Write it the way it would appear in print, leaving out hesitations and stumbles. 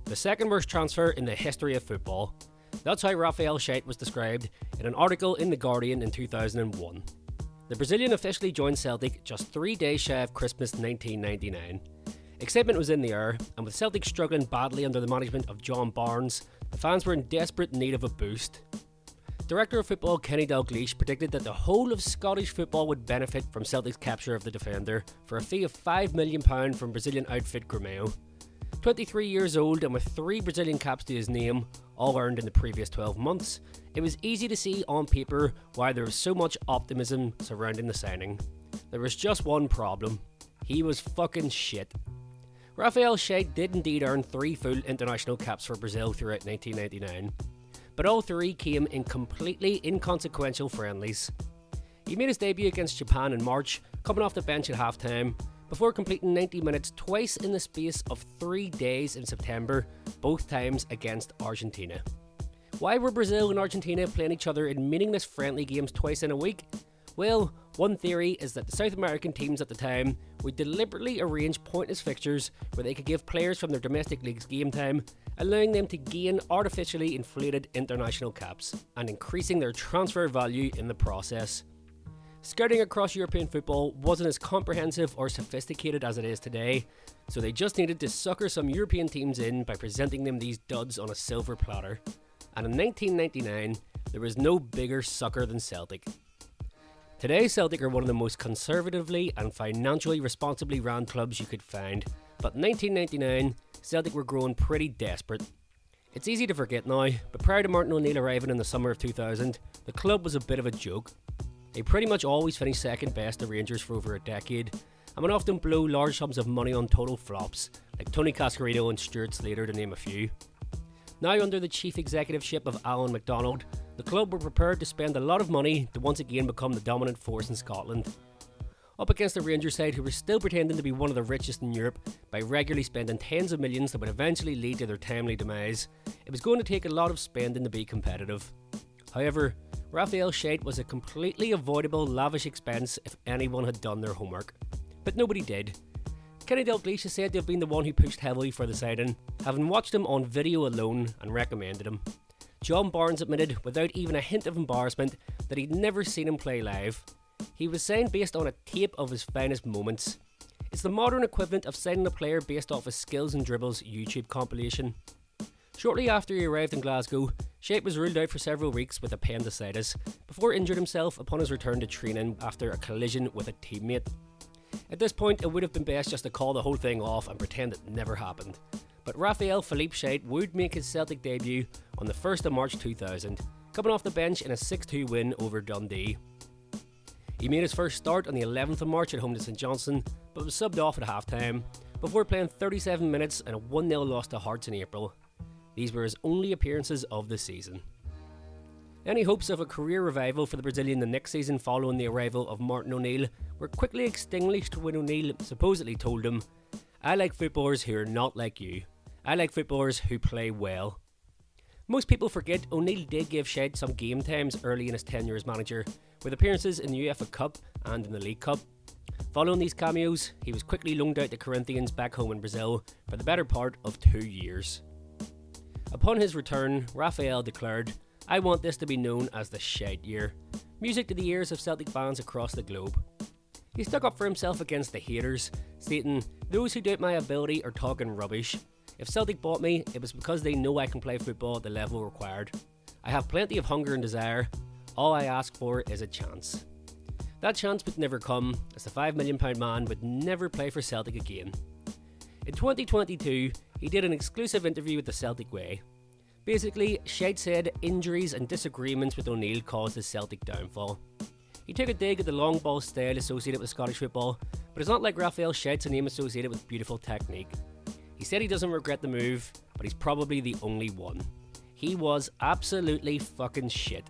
the second worst transfer in the history of football. That's how Rafael Scheidt was described in an article in The Guardian in 2001. The Brazilian officially joined Celtic just 3 days shy of Christmas 1999. Excitement was in the air, and with Celtic struggling badly under the management of John Barnes, the fans were in desperate need of a boost. Director of football Kenny Dalglish predicted that the whole of Scottish football would benefit from Celtic's capture of the defender for a fee of £5 million from Brazilian outfit Grêmio. 23 years old and with 3 Brazilian caps to his name, all earned in the previous 12 months, it was easy to see on paper why there was so much optimism surrounding the signing. There was just one problem. He was fucking shit. Rafael Scheidt did indeed earn 3 full international caps for Brazil throughout 1999, but all 3 came in completely inconsequential friendlies. He made his debut against Japan in March, coming off the bench at half-time, before completing 90 minutes twice in the space of 3 days in September, both times against Argentina. Why were Brazil and Argentina playing each other in meaningless friendly games twice in a week? Well, one theory is that the South American teams at the time would deliberately arrange pointless fixtures where they could give players from their domestic leagues game time, allowing them to gain artificially inflated international caps, and increasing their transfer value in the process. Scouting across European football wasn't as comprehensive or sophisticated as it is today, so they just needed to sucker some European teams in by presenting them these duds on a silver platter. And in 1999, there was no bigger sucker than Celtic. Today, Celtic are one of the most conservatively and financially responsibly run clubs you could find, but in 1999, Celtic were growing pretty desperate. It's easy to forget now, but prior to Martin O'Neill arriving in the summer of 2000, the club was a bit of a joke. They pretty much always finished second best to Rangers for over a decade, and would often blow large sums of money on total flops, like Tony Cascarino and Stuart Slater to name a few. Now under the chief executiveship of Alan MacDonald, the club were prepared to spend a lot of money to once again become the dominant force in Scotland. Up against the Rangers side, who were still pretending to be one of the richest in Europe by regularly spending tens of millions that would eventually lead to their timely demise, it was going to take a lot of spending to be competitive. However, Rafael Scheidt was a completely avoidable lavish expense if anyone had done their homework. But nobody did. Kenny Dalglish is said to have been the one who pushed heavily for the signing, having watched him on video alone and recommended him. John Barnes admitted, without even a hint of embarrassment, that he'd never seen him play live. He was signed based on a tape of his finest moments. It's the modern equivalent of signing a player based off his skills and dribbles YouTube compilation. Shortly after he arrived in Glasgow, Scheidt was ruled out for several weeks with appendicitis, before injured himself upon his return to training after a collision with a teammate. At this point, it would have been best just to call the whole thing off and pretend it never happened. But Rafael Philippe Scheidt would make his Celtic debut on the 1st of March 2000, coming off the bench in a 6-2 win over Dundee. He made his first start on the 11th of March at home to St Johnstone, but was subbed off at half-time, before playing 37 minutes and a 1-0 loss to Hearts in April. These were his only appearances of the season. Any hopes of a career revival for the Brazilian the next season following the arrival of Martin O'Neill were quickly extinguished when O'Neill supposedly told him, "I like footballers who are not like you. I like footballers who play well." Most people forget O'Neill did give Scheidt some game times early in his tenure as manager, with appearances in the UEFA Cup and in the League Cup. Following these cameos, he was quickly loaned out to Corinthians back home in Brazil for the better part of 2 years. Upon his return, Rafael declared, "I want this to be known as the Scheidt year," music to the ears of Celtic fans across the globe. He stuck up for himself against the haters, stating, "Those who doubt my ability are talking rubbish. If Celtic bought me, it was because they know I can play football at the level required. I have plenty of hunger and desire. All I ask for is a chance." That chance would never come, as the £5 million man would never play for Celtic again. In 2022, he did an exclusive interview with the Celtic Way. Basically, Scheidt said injuries and disagreements with O'Neill caused his Celtic downfall. He took a dig at the long ball style associated with Scottish football, but it's not like Rafael Scheidt's a name associated with beautiful technique. He said he doesn't regret the move, but he's probably the only one. He was absolutely fucking shit.